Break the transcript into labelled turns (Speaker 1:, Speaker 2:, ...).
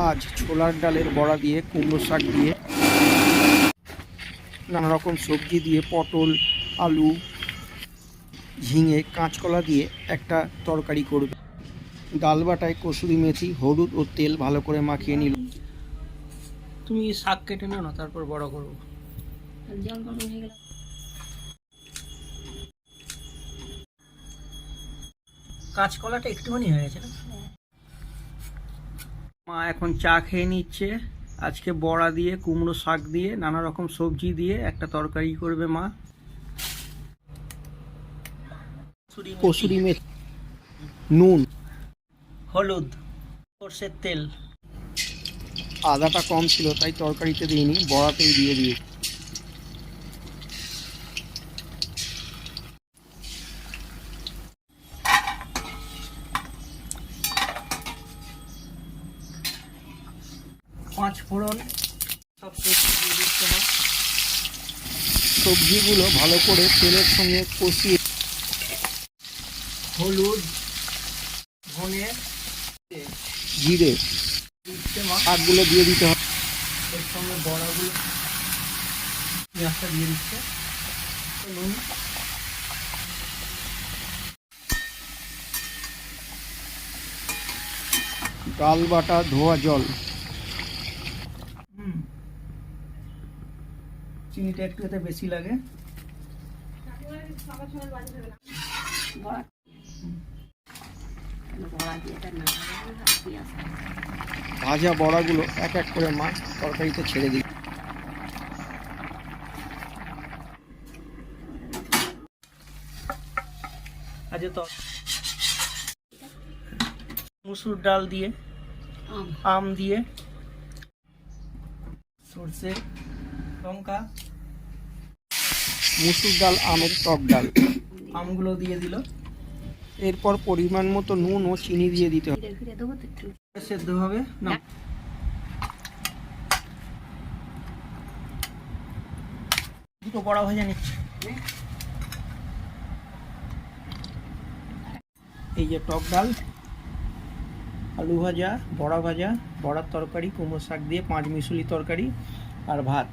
Speaker 1: আজ ছোলার ডালের বড়া দিয়ে, কুমড়ো শাক দিয়ে, নানা রকম সবজি দিয়ে, পটল, আলু, ঝিঙে, কাঁচকলা দিয়ে একটা তরকারি করবে। ডাল বাটায় কসুরি মেথি, হলুদ ও তেল ভালো করে মাখিয়ে নিল। তুমি শাক কেটে নাও না, তারপর বড় করবো। কাঁচকলাটা একটুখানি হয়ে গেছে না? মা এখন চা খেয়ে নিচ্ছে। আজকে বড়া দিয়ে, কুমড়ো শাক দিয়ে, নানা রকম সবজি দিয়ে একটা তরকারি করবে মা। কসুরি মেথি, নুন, হলুদ, সর্ষের তেল। আদাটা কম ছিল তাই তরকারিতে দিইনি, বড়াতেই দিয়ে দিই। পাঁচ ফোড়ন, সব সবজি দিয়ে দিচ্ছে না। সবজিগুলো ভালো করে তেলের সঙ্গে কষিয়ে হলুদ, ধনে, জিরে দিচ্ছে মা। শাকগুলো দিয়ে দিতে হবে, এর সঙ্গে বড়াগুলো পেঁয়াজটা দিয়ে দিচ্ছে, নুন, ডাল বাটা, ধোয়া জল, চিনিটা একটু এতে বেশি লাগে। ভাজা বড়াগুলো এক এক করে মা তরকারিতে ছেড়ে দিই। আজকে তো মুসুর ডাল দিয়ে, আম দিয়ে, সর্ষে, লঙ্কা, মুসুর ডাল, আমের টক ডাল, আমগুলো দিয়ে দিল। এরপর পরিমাণ মতো নুন ও চিনি দিয়ে দিতে হবে, সেদ্ধ হবে না। দুটো বড়া ভাজা নিচ্ছে। এই যে টক ডাল, আলু ভাজা, বড়া ভাজা, বড়ার তরকারি, কুমড়ো শাক দিয়ে 5 মিশুলি তরকারি আর ভাত।